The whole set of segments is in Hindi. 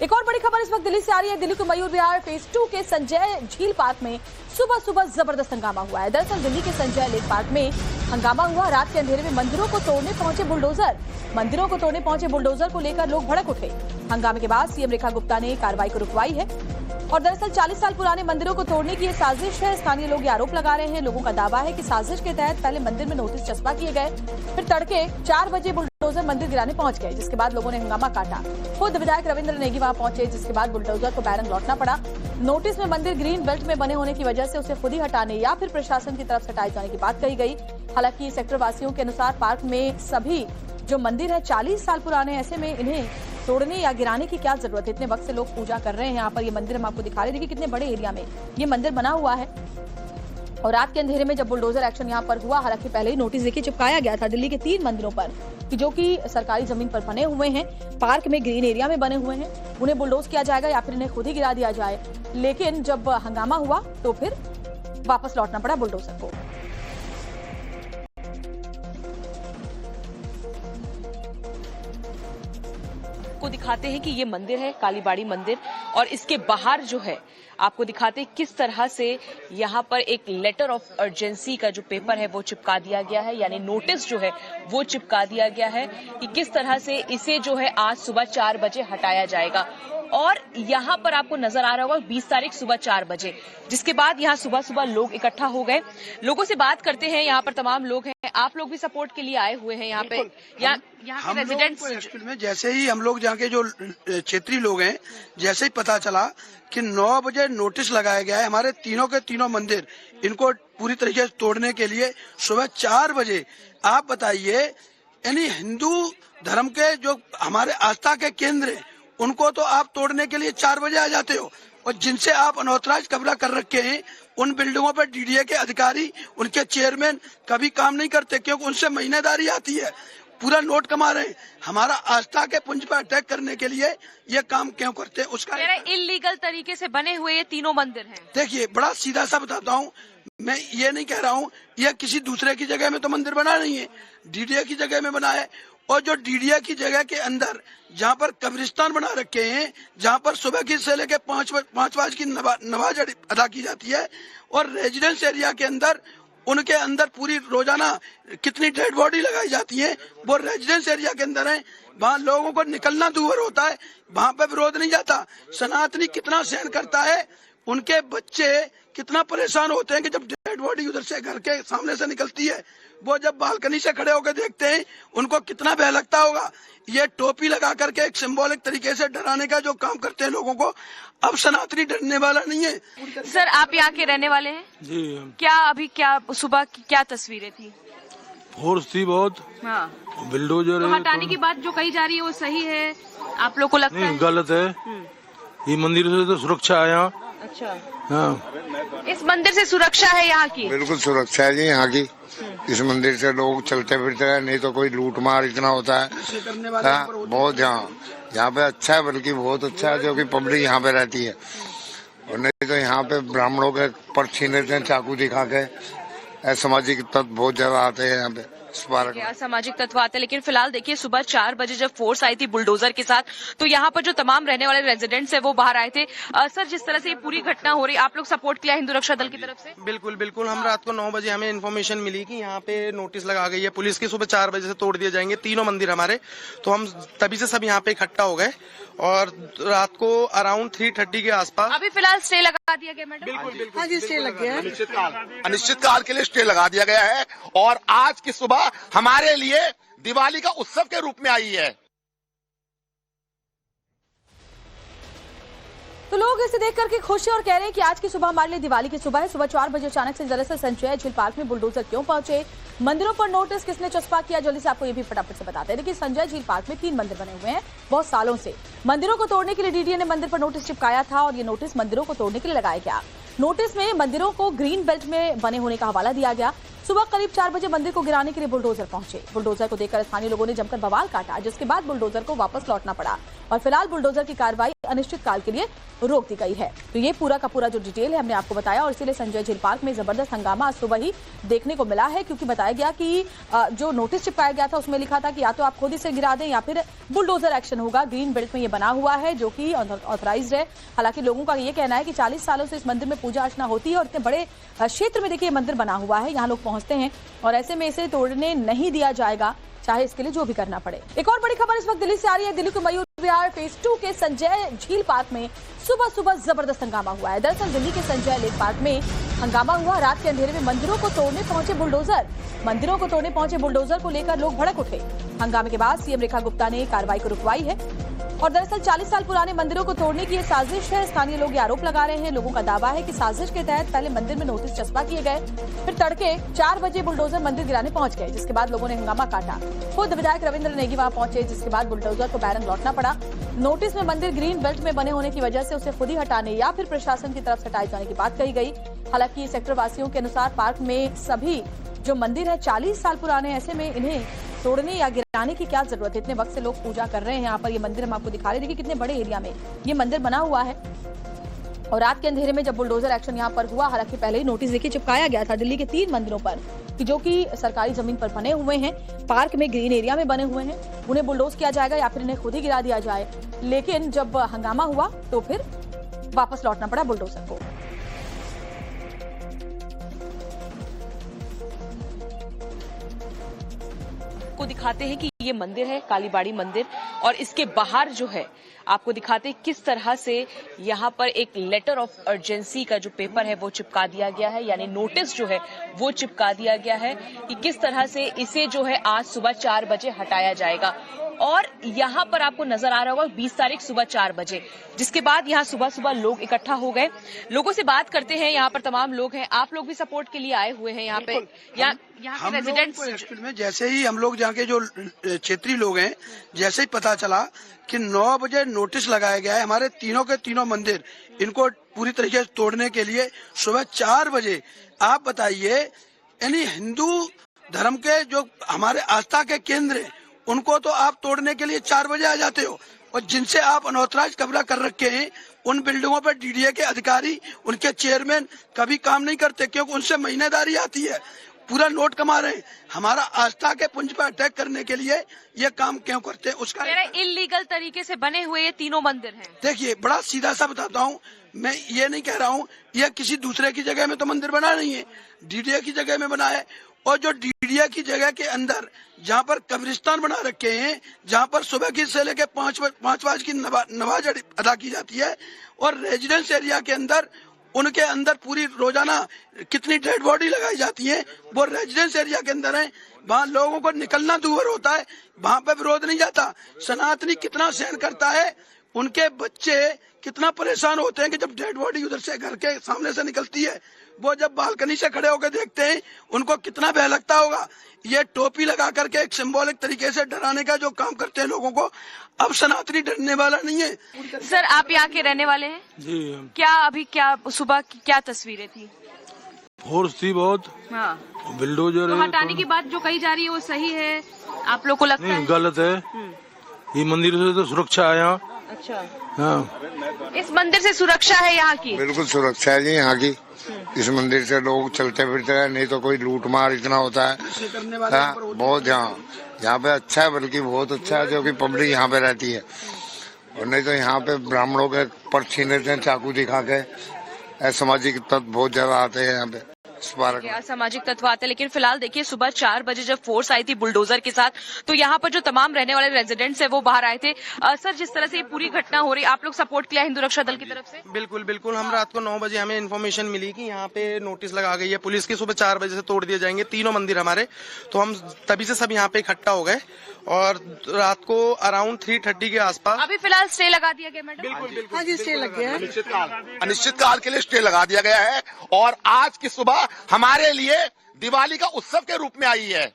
एक और बड़ी खबर इस वक्त दिल्ली से आ रही है। दिल्ली के मयूर विहार फेज 2 के संजय झील पार्क में सुबह सुबह जबरदस्त हंगामा हुआ है। दरअसल दिल्ली के संजय लेक पार्क में हंगामा हुआ। रात के अंधेरे में मंदिरों को तोड़ने पहुंचे बुलडोजर को लेकर लोग भड़क उठे। हंगामे के बाद सीएम रेखा गुप्ता ने कार्रवाई को रुकवाई है। और दरअसल 40 साल पुराने मंदिरों को तोड़ने की ये साजिश है। स्थानीय लोग ये आरोप लगा रहे हैं। लोगों का दावा है कि साजिश के तहत पहले मंदिर में नोटिस चस्पा किए गए, फिर तड़के 4 बजे बुलडोजर मंदिर गिराने पहुंच गए, जिसके बाद लोगों ने हंगामा काटा। खुद विधायक रविंद्र नेगी वहां पहुंचे, जिसके बाद बुलडोजर को बैरंग लौटना पड़ा। नोटिस में मंदिर ग्रीन बेल्ट में बने होने की वजह से उसे खुद ही हटाने या फिर प्रशासन की तरफ से हटाए जाने की बात कही गई। हालांकि सेक्टर वासियों के अनुसार पार्क में सभी जो मंदिर है 40 साल पुराने, ऐसे में इन्हें तोड़ने या गिराने की क्या जरूरत है। इतने वक्त से लोग पूजा कर रहे हैं यहाँ पर। ये मंदिर हम आपको दिखा रहे हैं, देखिए कितने बड़े एरिया में ये मंदिर बना हुआ है। और रात के अंधेरे में जब बुलडोजर एक्शन यहाँ पर हुआ, हालांकि पहले ही नोटिस देखिए चिपकाया गया था दिल्ली के 3 मंदिरों पर कि जो कि सरकारी जमीन पर बने हुए हैं, पार्क में ग्रीन एरिया में बने हुए हैं, उन्हें बुलडोज किया जाएगा या फिर इन्हें खुद ही गिरा दिया जाए। लेकिन जब हंगामा हुआ तो फिर वापस लौटना पड़ा बुलडोजर को। को दिखाते हैं कि ये मंदिर है कालीबाड़ी मंदिर, और इसके बाहर जो है आपको दिखाते हैं किस तरह से यहाँ पर एक लेटर ऑफ अर्जेंसी का जो पेपर है वो चिपका दिया गया है, यानी नोटिस जो है वो चिपका दिया गया है कि किस तरह से इसे जो है आज सुबह 4 बजे हटाया जाएगा। और यहाँ पर आपको नजर आ रहा होगा 20 तारीख सुबह 4 बजे, जिसके बाद यहाँ सुबह सुबह लोग इकट्ठा हो गए। लोगों से बात करते हैं, यहाँ पर तमाम लोग हैं। आप लोग भी सपोर्ट के लिए आए हुए हैं यहाँ पे, यहाँ के रेजिडेंट्स में। जैसे ही हम लोग यहाँ के जो क्षेत्रीय लोग हैं, जैसे ही पता चला कि 9 बजे नोटिस लगाया गया है हमारे तीनों के तीनों मंदिर इनको पूरी तरीके से तोड़ने के लिए सुबह 4 बजे, आप बताइए, यानी हिंदू धर्म के जो हमारे आस्था के केंद्र हैं उनको तो आप तोड़ने के लिए 4 बजे आ जाते हो, और जिनसे आप अनऑथराइज कब्जा कर रखे हैं उन बिल्डिंगों पर डीडीए के अधिकारी, उनके चेयरमैन कभी काम नहीं करते, क्योंकि उनसे महीनेदारी आती है, पूरा नोट कमा रहे हैं। हमारा आस्था के पुंज पर अटैक करने के लिए ये काम क्यों करते हैं? उसका इल्लीगल तरीके से बने हुए ये तीनों मंदिर हैं। देखिए, बड़ा सीधा सा बताता हूँ, मैं ये नहीं कह रहा हूँ यह किसी दूसरे की जगह में तो मंदिर बना नहीं है, डीडीए की जगह में बना है। और जो डीडीए की जगह के अंदर जहाँ पर कब्रिस्तान बना रखे हैं, जहाँ पर सुबह की से लेकर 5 बजे की नमाज अदा की जाती है, और रेजिडेंस एरिया के अंदर उनके अंदर पूरी रोजाना कितनी डेड बॉडी लगाई जाती है, वो रेजिडेंस एरिया के अंदर है। वहाँ लोगों को निकलना दूर होता है, वहाँ पे विरोध नहीं जाता। सनातनी कितना सहन करता है, उनके बच्चे कितना परेशान होते हैं कि जब डेड बॉडी उधर से घर के सामने से निकलती है, वो जब बालकनी से खड़े होकर देखते हैं उनको कितना भय लगता होगा। ये टोपी लगा करके एक सिंबॉलिक तरीके से डराने का जो काम करते हैं लोगों को, अब सनातनी डरने वाला नहीं है। सर, आप यहाँ के रहने वाले हैं जी? क्या सुबह की क्या तस्वीरें थी? फोर्स थी बहुत। हाँ, बिल्डोजर तो हटाने की बात जो कही जा रही है वो सही है, आप लोग को लगता है? नहीं, गलत है। ये मंदिर से तो सुरक्षा है यहाँ। अच्छा, हाँ, इस मंदिर से सुरक्षा है यहाँ की? बिल्कुल सुरक्षा है जी यहाँ की। इस मंदिर से लोग चलते फिरते हैं, नहीं तो कोई लूट मार इतना होता है। बहुत यहाँ पे अच्छा है, बल्कि बहुत अच्छा है, जो कि पब्लिक यहाँ पे रहती है। और नहीं तो यहाँ पे ब्राह्मणों के पर्स छीन लेते हैं चाकू दिखा के। असामाजिक तत्व बहुत ज्यादा आते हैं यहाँ पे असामाजिक तत्व आते हैं। लेकिन फिलहाल देखिए, सुबह 4 बजे जब फोर्स आई थी बुलडोजर के साथ, तो यहाँ पर जो तमाम रहने वाले रेजिडेंट्स हैं वो बाहर आए थे। सर, जिस तरह से ये पूरी घटना हो रही, आप लोग सपोर्ट किया हिंदू रक्षा दल की तरफ से? बिल्कुल बिल्कुल। हम रात को 9 बजे हमें इन्फॉर्मेशन मिली कि यहाँ पे नोटिस लगा गई है पुलिस की, सुबह 4 बजे से तोड़ दिए जाएंगे तीनों मंदिर हमारे। तो हम तभी से सब यहाँ पे इकट्ठा हो गए, और रात को अराउंड 3:30 के आसपास अभी फिलहाल स्टे लगा दिया गया मैडम? बिल्कुल बिल्कुल। हाँ जी, स्टे लग गया है। अनिश्चितकाल के लिए स्टे लगा दिया गया है, और आज की सुबह हमारे लिए दिवाली का उत्सव के रूप में आई है। तो लोग इसे देख करके खुश हैं और कह रहे हैं कि आज की सुबह हमारे लिए दिवाली की सुबह है। सुबह 4 बजे अचानक से दरअसल संजय झील पार्क में बुलडोजर क्यों पहुंचे, मंदिरों पर नोटिस किसने चस्पा किया, जल्दी से आपको ये भी फटाफट से बताते हैं। देखिए, संजय झील पार्क में 3 मंदिर बने हुए हैं बहुत सालों से। मंदिरों को तोड़ने के लिए डीडीए ने मंदिर पर नोटिस चिपकाया था, और ये नोटिस मंदिरों को तोड़ने के लिए लगाया गया। नोटिस में मंदिरों को ग्रीन बेल्ट में बने होने का हवाला दिया गया। सुबह करीब 4 बजे मंदिर को गिराने के लिए बुलडोजर पहुंचे। बुलडोजर को देखकर स्थानीय लोगों ने जमकर बवाल काटा, जिसके बाद बुलडोजर को वापस लौटना पड़ा। और फिलहाल बुलडोजर की कार्रवाई अनिश्चितकाल के लिए रोक दी गई है। तो ये पूरा का पूरा जो डिटेल है हमने आपको बताया, और इसीलिए संजय झील पार्क में जबरदस्त हंगामा आज सुबह ही देखने को मिला है, क्योंकि बताया गया कि जो नोटिस चिपकाया गया था उसमें लिखा था कि या तो आप खुद इसे गिरा दें या फिर बुलडोजर एक्शन होगा। ग्रीन बेल्ट में ये बना हुआ है जो कि ऑथराइज्ड है। हालांकि लोगों का ये कहना है कि 40 सालों से इस मंदिर में पूजा अर्चना होती है और इतने बड़े क्षेत्र में देखिए मंदिर बना हुआ है, यहाँ लोग पहुंचते हैं और ऐसे में इसे तोड़ने नहीं दिया जाएगा, चाहे इसके लिए जो भी करना पड़े। एक और बड़ी खबर इस वक्त दिल्ली से आ रही है। दिल्ली के मयूर विहार फेज 2 के संजय झील पार्क में सुबह जबरदस्त हंगामा हुआ है। दरअसल दिल्ली के संजय लेक पार्क में हंगामा हुआ। रात के अंधेरे में मंदिरों को तोड़ने पहुंचे बुलडोजर को लेकर लोग भड़क उठे। हंगामे के बाद सीएम रेखा गुप्ता ने कार्रवाई को रुकवाई है और दरअसल 40 साल पुराने मंदिरों को तोड़ने की ये साजिश है। स्थानीय लोग ये आरोप लगा रहे हैं। लोगों का दावा है कि साजिश के तहत पहले मंदिर में नोटिस चस्पा किए गए, फिर तड़के 4 बजे बुलडोजर मंदिर गिराने पहुंच गए, जिसके बाद लोगों ने हंगामा काटा। खुद विधायक रविंद्र नेगी वहां पहुंचे, जिसके बाद बुलडोजर को बैरंग लौटना पड़ा। नोटिस में मंदिर ग्रीन बेल्ट में बने होने की वजह से उसे खुद ही हटाने या फिर प्रशासन की तरफ से हटाए जाने की बात कही गई। हालांकि सेक्टर वासियों के अनुसार पार्क में सभी जो मंदिर है 40 साल पुराने, ऐसे में इन्हें तोड़ने या गिराने की क्या जरूरत है। इतने वक्त से लोग पूजा कर रहे हैं यहाँ पर। ये मंदिर हम आपको दिखा रहे हैं, देखिए कितने बड़े एरिया में ये मंदिर बना हुआ है। और रात के अंधेरे में जब बुलडोजर एक्शन यहाँ पर हुआ, हालांकि पहले ही नोटिस देखिए चिपकाया गया था दिल्ली के 3 मंदिरों पर कि जो कि सरकारी जमीन पर बने हुए हैं, पार्क में ग्रीन एरिया में बने हुए हैं, उन्हें बुलडोज किया जाएगा या फिर इन्हें खुद ही गिरा दिया जाए। लेकिन जब हंगामा हुआ तो फिर वापस लौटना पड़ा बुलडोजर को। दिखाते हैं कि ये मंदिर है कालीबाड़ी मंदिर, और इसके बाहर जो है आपको दिखाते हैं किस तरह से यहाँ पर एक लेटर ऑफ अर्जेंसी का जो पेपर है वो चिपका दिया गया है, यानी नोटिस जो है वो चिपका दिया गया है कि किस तरह से इसे जो है आज सुबह 4 बजे हटाया जाएगा। और यहाँ पर आपको नजर आ रहा होगा 20 तारीख सुबह 4 बजे, जिसके बाद यहाँ सुबह लोग इकट्ठा हो गए। लोगों से बात करते हैं, यहाँ पर तमाम लोग हैं। आप लोग भी सपोर्ट के लिए आए हुए हैं यहाँ पे, यहाँ के रेजिडेंट्स एक्चुअली में जैसे ही हम लोग यहाँ के जो क्षेत्रीय लोग हैं, जैसे ही पता चला कि 9 बजे नोटिस लगाया गया है हमारे तीनों के तीनों मंदिर इनको पूरी तरीके से तोड़ने के लिए सुबह 4 बजे, आप बताइए, यानी हिंदू धर्म के जो हमारे आस्था के केंद्र हैं उनको तो आप तोड़ने के लिए 4 बजे आ जाते हो, और जिनसे आप अनऑथराइज कब्जा कर रखे हैं उन बिल्डिंगों पर डीडीए के अधिकारी, उनके चेयरमैन कभी काम नहीं करते, क्योंकि उनसे महीनेदारी आती है, पूरा नोट कमा रहे हैं। हमारा आस्था के पुंज पर अटैक करने के लिए ये काम क्यों करते हैं? उसका इल्लीगल तरीके से बने हुए ये तीनों मंदिर हैं। देखिए बड़ा सीधा सा बताता हूँ, मैं ये नहीं कह रहा हूँ यह किसी दूसरे की जगह में तो मंदिर बना नहीं है, डीडीए की जगह में बना है। और जो डीडीए की जगह के अंदर जहाँ पर कब्रिस्तान बना रखे हैं, जहाँ पर सुबह की से लेकर 5 बजे की नमाज अदा की जाती है, और रेजिडेंस एरिया के अंदर उनके अंदर पूरी रोजाना कितनी डेड बॉडी लगाई जाती है, वो रेजिडेंस एरिया के अंदर है। वहाँ लोगों को निकलना दूर होता है, वहाँ पे विरोध नहीं जाता। सनातनी कितना सहन करता है, उनके बच्चे कितना परेशान होते हैं कि जब डेड बॉडी उधर से घर के सामने से निकलती है, वो जब बालकनी से खड़े होकर देखते हैं उनको कितना भय लगता होगा। ये टोपी लगा करके एक सिंबॉलिक तरीके से डराने का जो काम करते हैं लोगों को, अब सनातनी डरने वाला नहीं है। सर आप यहाँ के रहने वाले हैं जी? क्या सुबह की क्या तस्वीरें थी? फोर्स थी बहुत, हाँ। बिल्डोजर तो हटाने की बात जो कही जा रही है वो सही है आप लोग को लगता है? नहीं, गलत है। ये मंदिर से तो सुरक्षा है यहाँ। अच्छा, हाँ, इस मंदिर से सुरक्षा है यहाँ की? बिल्कुल सुरक्षा है जी यहाँ की। इस मंदिर से लोग चलते फिरते हैं, नहीं तो कोई लूट मार इतना होता है। बहुत यहाँ पे अच्छा है, बल्कि बहुत अच्छा है, जो कि पब्लिक यहाँ पे रहती है। और नहीं तो यहाँ पे ब्राह्मणों के पर छीन लेते हैं चाकू दिखा के। असामाजिक तत्व बहुत ज्यादा आते हैं यहाँ पे सामाजिक तत्व आते हैं। लेकिन फिलहाल देखिए सुबह 4 बजे जब फोर्स आई थी बुलडोजर के साथ, तो यहाँ पर जो तमाम रहने वाले रेजिडेंट्स हैं वो बाहर आए थे। सर जिस तरह से ये पूरी घटना हो रही, आप लोग सपोर्ट किया हिंदू रक्षा दल की तरफ से? बिल्कुल। हम रात को 9 बजे हमें इन्फॉर्मेशन मिली कि यहाँ पे नोटिस लगा गई है पुलिस की, सुबह 4 बजे से तोड़ दिए जाएंगे तीनों मंदिर हमारे। तो हम तभी से सब यहाँ पे इकट्ठा हो गए, और रात को अराउंड 3:30 के आसपास अभी फिलहाल स्टे लगा दिया गया मैडम? बिल्कुल हाँ जी, स्टे लग गया है। अनिश्चित काल के लिए स्टे लगा दिया गया है, और आज की सुबह हमारे लिए दिवाली का उत्सव के रूप में आई है।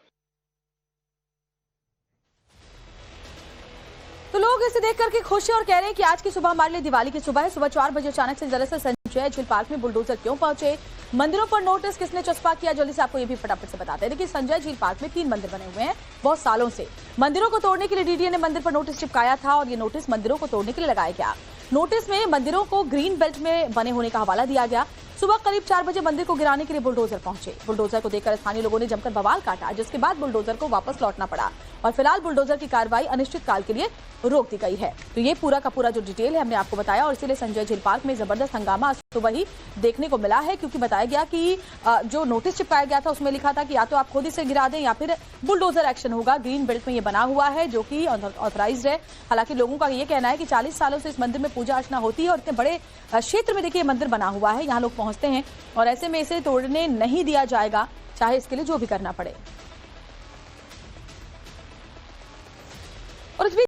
तो लोग इसे देख करके खुश हैं और कह रहे हैं कि आज की सुबह हमारे लिए दिवाली की सुबह है। सुबह 4 बजे अचानक से दरअसल संजय झील पार्क में बुलडोजर क्यों पहुंचे, मंदिरों पर नोटिस किसने चस्पा किया, जल्दी से आपको ये भी फटाफट से बताते हैं। देखिए, संजय झील पार्क में 3 मंदिर बने हुए हैं बहुत सालों से। मंदिरों को तोड़ने के लिए डीडीए ने मंदिर पर नोटिस चिपकाया था और ये नोटिस मंदिरों को तोड़ने के लिए लगाया गया। नोटिस में मंदिरों को ग्रीन बेल्ट में बने होने का हवाला दिया गया। सुबह करीब 4 बजे मंदिर को गिराने के लिए बुलडोजर पहुंचे। बुलडोजर को देखकर स्थानीय लोगों ने जमकर बवाल काटा, जिसके बाद बुलडोजर को वापस लौटना पड़ा और फिलहाल बुलडोजर की कार्रवाई अनिश्चितकाल के लिए रोक दी गई है। तो ये पूरा का पूरा जो डिटेल है हमने आपको बताया और इसीलिए संजय झील पार्क में जबरदस्त हंगामा सुबह ही देखने को मिला है, क्योंकि बताया गया कि जो नोटिस चिपकाया गया था उसमें लिखा था कि या तो आप खुद इसे गिरा दें या फिर बुलडोजर एक्शन होगा। ग्रीन बेल्ट में ये बना हुआ है जो कि ऑथराइज्ड है। हालांकि लोगों का ये कहना है कि 40 सालों से इस मंदिर में पूजा अर्चना होती है और इतने बड़े क्षेत्र में देखिए मंदिर बना हुआ है, यहाँ लोग पहुंचते हैं और ऐसे में इसे तोड़ने नहीं दिया जाएगा, चाहे इसके लिए जो भी करना पड़े। और इस बीच